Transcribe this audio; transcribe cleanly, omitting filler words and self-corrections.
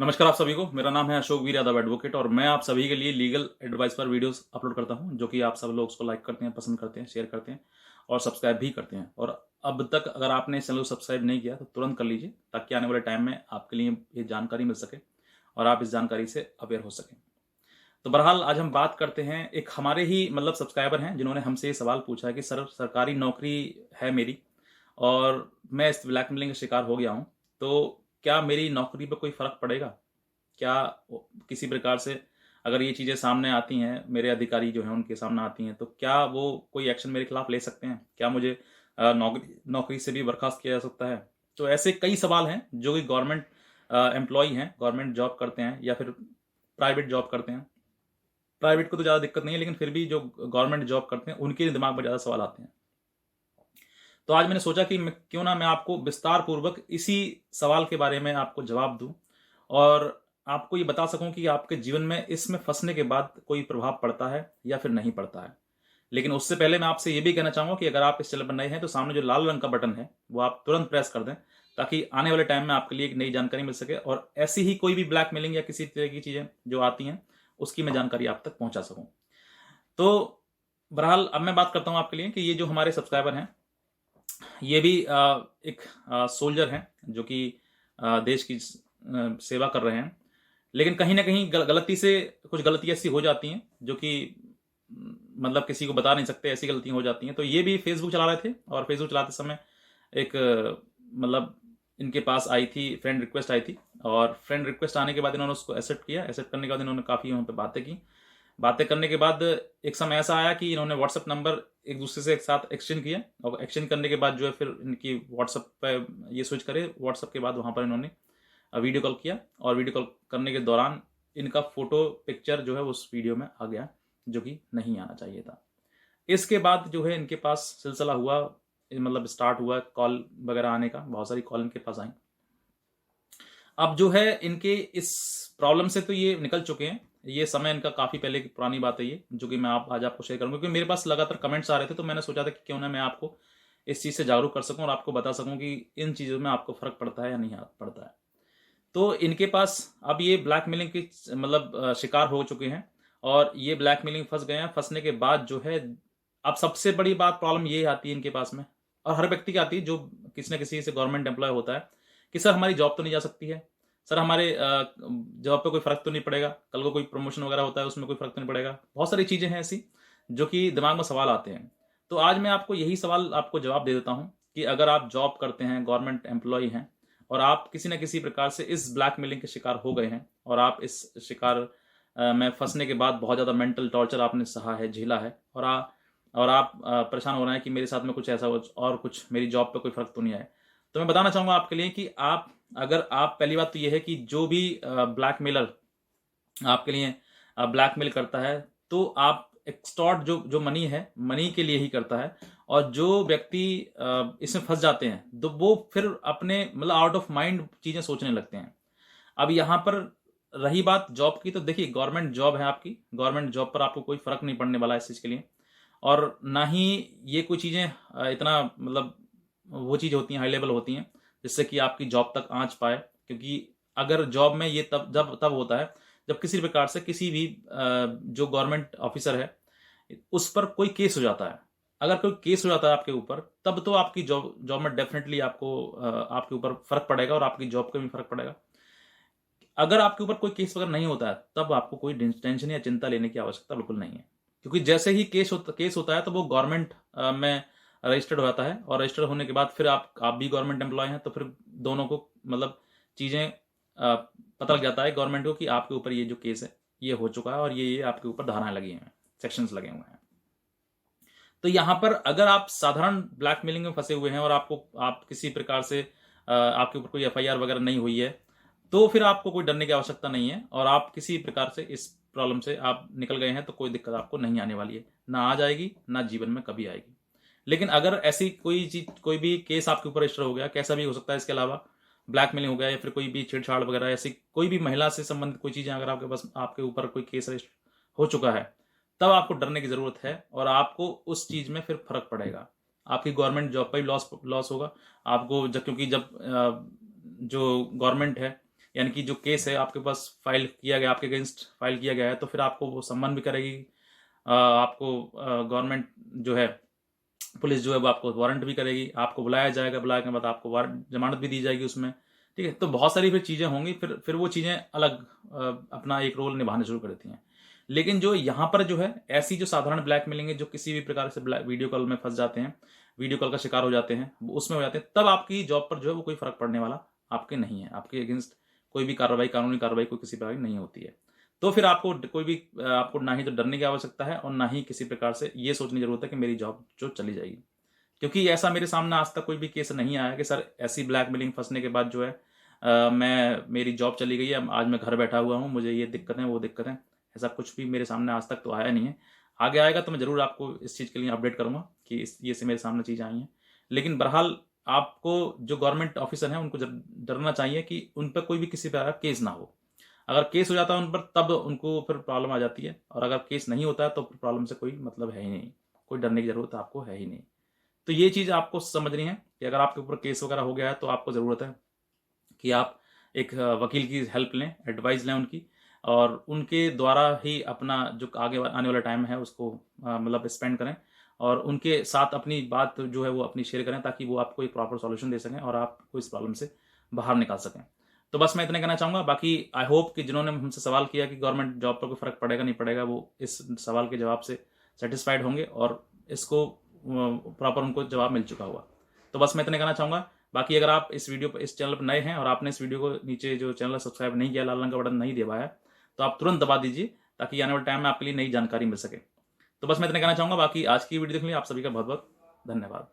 नमस्कार आप सभी को। मेरा नाम है अशोक वीर यादव एडवोकेट और मैं आप सभी के लिए लीगल एडवाइस पर वीडियोस अपलोड करता हूं, जो कि आप सब लोग उसको लाइक करते हैं, पसंद करते हैं, शेयर करते हैं और सब्सक्राइब भी करते हैं। और अब तक अगर आपने इस चैनल को सब्सक्राइब नहीं किया तो तुरंत कर लीजिए, ताकि आने वाले टाइम में आपके लिए ये जानकारी मिल सके और आप इस जानकारी से अवेयर हो सकें। तो बहरहाल आज हम बात करते हैं, एक हमारे ही सब्सक्राइबर हैं जिन्होंने हमसे ये सवाल पूछा है कि सर, सरकारी नौकरी है मेरी और मैं इस ब्लैकमेलिंग का शिकार हो गया हूँ, तो क्या मेरी नौकरी पर कोई फ़र्क पड़ेगा? क्या किसी प्रकार से अगर ये चीज़ें सामने आती हैं, मेरे अधिकारी जो हैं उनके सामने आती हैं, तो क्या वो कोई एक्शन मेरे खिलाफ ले सकते हैं? क्या मुझे नौकरी नौकरी से भी बर्खास्त किया जा सकता है? तो ऐसे कई सवाल हैं जो कि गवर्नमेंट एम्प्लॉयी हैं, गवर्नमेंट जॉब करते हैं या फिर प्राइवेट जॉब करते हैं। प्राइवेट को तो ज़्यादा दिक्कत नहीं है, लेकिन फिर भी जो गवर्नमेंट जॉब करते हैं उनके दिमाग में ज़्यादा सवाल आते हैं। तो आज मैंने सोचा कि मैं आपको विस्तार पूर्वक इसी सवाल के बारे में आपको जवाब दूं और आपको ये बता सकूं कि आपके जीवन में इसमें फंसने के बाद कोई प्रभाव पड़ता है या फिर नहीं पड़ता है। लेकिन उससे पहले मैं आपसे ये भी कहना चाहूंगा कि अगर आप इस चैनल पर नए हैं तो सामने जो लाल रंग का बटन है वो आप तुरंत प्रेस कर दें, ताकि आने वाले टाइम में आपके लिए एक नई जानकारी मिल सके और ऐसी ही कोई भी ब्लैकमेलिंग या किसी तरह की चीजें जो आती हैं उसकी मैं जानकारी आप तक पहुंचा सकूं। तो बहरहाल अब मैं बात करता हूं आपके लिए कि ये जो हमारे सब्सक्राइबर हैं, ये भी एक सोल्जर हैं जो कि देश की सेवा कर रहे हैं। लेकिन कहीं न कहीं गलती से कुछ गलतियाँ ऐसी हो जाती हैं जो कि किसी को बता नहीं सकते, ऐसी गलतियाँ हो जाती हैं। तो ये भी फ़ेसबुक चला रहे थे और फ़ेसबुक चलाते समय एक इनके पास आई थी, फ्रेंड रिक्वेस्ट आई थी और फ्रेंड रिक्वेस्ट आने के बाद इन्होंने उसको एक्सेप्ट किया। एक्सेप्ट करने के बाद इन्होंने काफ़ी वहाँ पे बातें की। बातें करने के बाद एक समय ऐसा आया कि इन्होंने व्हाट्सएप नंबर एक दूसरे से एक साथ एक्सचेंज किया और एक्सचेंज करने के बाद जो है फिर इनकी व्हाट्सएप पे ये स्विच करे। व्हाट्सएप के बाद वहाँ पर इन्होंने वीडियो कॉल किया और वीडियो कॉल करने के दौरान इनका फोटो पिक्चर जो है उस वीडियो में आ गया, जो कि नहीं आना चाहिए था। इसके बाद जो है इनके पास सिलसिला हुआ, स्टार्ट हुआ कॉल वगैरह आने का, बहुत सारी कॉल इनके पास आई। अब जो है इनके इस प्रॉब्लम से तो ये निकल चुके हैं। ये समय इनका काफ़ी पहले की पुरानी बात है ये, जो कि मैं आज आपको शेयर करूँगा, क्योंकि मेरे पास लगातार कमेंट्स आ रहे थे। तो मैंने सोचा था कि क्यों ना मैं आपको इस चीज़ से जागरूक कर सकूँ और आपको बता सकूँ कि इन चीज़ों में आपको फ़र्क पड़ता है या नहीं पड़ता है। तो इनके पास अब ये ब्लैकमेलिंग की शिकार हो चुके हैं और ये ब्लैकमेलिंग फँस गए हैं। फँसने के बाद जो है, अब सबसे बड़ी बात प्रॉब्लम ये आती है इनके पास में और हर व्यक्ति की आती है जो किसी न किसी से गवर्नमेंट एम्प्लॉय होता है, कि सर हमारी जॉब तो नहीं जा सकती है। सर हमारे जॉब पे कोई फ़र्क तो नहीं पड़ेगा, कल को कोई प्रमोशन वगैरह होता है उसमें कोई फ़र्क तो नहीं पड़ेगा। बहुत सारी चीज़ें हैं ऐसी जो कि दिमाग में सवाल आते हैं। तो आज मैं आपको यही सवाल आपको जवाब दे देता हूँ कि अगर आप जॉब करते हैं, गवर्नमेंट एम्प्लॉयी हैं और आप किसी न किसी प्रकार से इस ब्लैकमेलिंग के शिकार हो गए हैं और आप इस शिकार में फँसने के बाद बहुत ज़्यादा मेंटल टॉर्चर आपने सहा है, झेला है और आप परेशान हो रहे हैं कि मेरे साथ में कुछ ऐसा हो और कुछ मेरी जॉब पे कोई फ़र्क तो नहीं आया। तो मैं बताना चाहूँगा आपके लिए कि आप पहली बात तो ये है कि जो भी ब्लैकमेलर आपके लिए ब्लैकमेल करता है, तो आप एक्सटॉर्ट जो जो मनी है, मनी के लिए ही करता है। और जो व्यक्ति इसमें फँस जाते हैं, तो वो फिर अपने आउट ऑफ माइंड चीज़ें सोचने लगते हैं। अब यहाँ पर रही बात जॉब की, तो देखिए गवर्नमेंट जॉब है आपकी, गवर्नमेंट जॉब पर आपको कोई फ़र्क नहीं पड़ने वाला है इस चीज़ के लिए। और ना ही ये कोई चीज़ें इतना वो चीज़ होती हैं, हाई लेवल होती हैं, जिससे कि आपकी जॉब तक आँच पाए। क्योंकि अगर जॉब में ये तब होता है जब किसी प्रकार से किसी भी जो गवर्नमेंट ऑफिसर है उस पर कोई केस हो जाता है। अगर कोई केस हो जाता है आपके ऊपर, तब तो आपकी जॉब जॉब में डेफिनेटली आपके ऊपर फ़र्क पड़ेगा और आपकी जॉब पे भी फ़र्क पड़ेगा। अगर आपके ऊपर कोई केस वगैरह नहीं होता है, तब आपको कोई टेंशन या चिंता लेने की आवश्यकता बिल्कुल नहीं है। क्योंकि जैसे ही केस होता है तो वो गवर्नमेंट में रजिस्टर्ड हो जाता है और रजिस्टर्ड होने के बाद फिर आप भी गवर्नमेंट एम्प्लॉय हैं, तो फिर दोनों को चीज़ें पता लग जाता है गवर्नमेंट को कि आपके ऊपर ये जो केस है ये हो चुका है और ये आपके ऊपर धाराएं लगी हैं, सेक्शंस लगे हुए हैं। तो यहाँ पर अगर आप साधारण ब्लैकमेलिंग में फंसे हुए हैं और आप किसी प्रकार से आपके ऊपर कोई एफआईआर वगैरह नहीं हुई है, तो फिर आपको कोई डरने की आवश्यकता नहीं है और आप किसी प्रकार से इस प्रॉब्लम से आप निकल गए हैं, तो कोई दिक्कत आपको नहीं आने वाली है, ना आ जाएगी, ना जीवन में कभी आएगी। लेकिन अगर ऐसी कोई चीज, कोई भी केस आपके ऊपर रजिस्टर हो गया, कैसा भी हो सकता है, इसके अलावा ब्लैकमेलिंग हो गया या फिर कोई भी छेड़छाड़ वगैरह, ऐसी कोई भी महिला से संबंधित कोई चीजें अगर आपके पास आपके ऊपर कोई केस रजिस्टर हो चुका है, तब आपको डरने की जरूरत है और आपको उस चीज में फिर फर्क पड़ेगा। आपकी गवर्नमेंट जॉब पर भी लॉस लॉस होगा आपको, जब क्योंकि जब जो गवर्नमेंट है यानी कि जो केस है आपके पास फाइल किया गया, आपके अगेंस्ट फाइल किया गया है, तो फिर आपको वो सम्मन भी करेगी, आपको गवर्नमेंट जो है, पुलिस जो है वो आपको वारंट भी करेगी, आपको बुलाया जाएगा, बुलाने के बाद आपको वारंट जमानत भी दी जाएगी उसमें, ठीक है। तो बहुत सारी फिर चीज़ें होंगी, फिर वो चीज़ें अलग अपना एक रोल निभाने शुरू कर देती हैं। लेकिन जो यहाँ पर जो है ऐसी जो साधारण ब्लैकमेलिंग है, जो किसी भी प्रकार से वीडियो कॉल में फंस जाते हैं, वीडियो कॉल का शिकार हो जाते हैं, वो उसमें हो जाते हैं, तब आपकी जॉब पर जो है वो कोई फर्क पड़ने वाला आपके नहीं है, आपके अगेंस्ट कोई भी कार्रवाई, कानूनी कार्रवाई कोई किसी प्रकार की नहीं होती है। तो फिर आपको कोई भी आपको ना ही तो डरने की आवश्यकता है और ना ही किसी प्रकार से ये सोचने की जरूरत है कि मेरी जॉब जो चली जाएगी, क्योंकि ऐसा मेरे सामने आज तक कोई भी केस नहीं आया कि सर ऐसी ब्लैकमेलिंग फंसने के बाद जो है मेरी जॉब चली गई है, आज मैं घर बैठा हुआ हूँ, मुझे ये दिक्कत है, वो दिक्कत है। ऐसा कुछ भी मेरे सामने आज तक तो आया नहीं है। आगे आएगा तो मैं ज़रूर आपको इस चीज़ के लिए अपडेट करूँगा कि ये से मेरे सामने चीज़ आई हैं। लेकिन बहरहाल आपको जो गवर्नमेंट ऑफिसर हैं उनको डरना चाहिए कि उन पर कोई भी किसी प्रकार का केस ना हो। अगर केस हो जाता है उन पर तब उनको फिर प्रॉब्लम आ जाती है, और अगर केस नहीं होता है तो प्रॉब्लम से कोई मतलब है ही नहीं, कोई डरने की ज़रूरत आपको है ही नहीं। तो ये चीज़ आपको समझनी है कि अगर आपके ऊपर केस वगैरह हो गया है तो आपको ज़रूरत है कि आप एक वकील की हेल्प लें, एडवाइस लें उनकी, और उनके द्वारा ही अपना जो आगे आने वाला टाइम है उसको मतलब स्पेंड करें, और उनके साथ अपनी बात जो है वो अपनी शेयर करें, ताकि वो आपको एक प्रॉपर सॉल्यूशन दे सकें और आपको इस प्रॉब्लम से बाहर निकाल सकें। तो बस मैं इतना कहना चाहूँगा। बाकी आई होप कि जिन्होंने हमसे सवाल किया कि गवर्नमेंट जॉब पर कोई फ़र्क पड़ेगा नहीं पड़ेगा, वो इस सवाल के जवाब से सेटिस्फाइड होंगे और इसको प्रॉपर उनको जवाब मिल चुका हुआ। तो बस मैं इतना कहना चाहूँगा। बाकी अगर आप इस वीडियो पर, इस चैनल पर नए हैं और आपने इस वीडियो को नीचे जो चैनल सब्सक्राइब नहीं किया, लाल रंग का बटन नहीं दबाया, तो आप तुरंत दबा दीजिए, ताकि आने वाले टाइम में आपके लिए नई जानकारी मिल सके। तो बस मैं इतना कहना चाहूँगा। बाकी आज की वीडियो देखने के लिए आप सभी का बहुत बहुत धन्यवाद।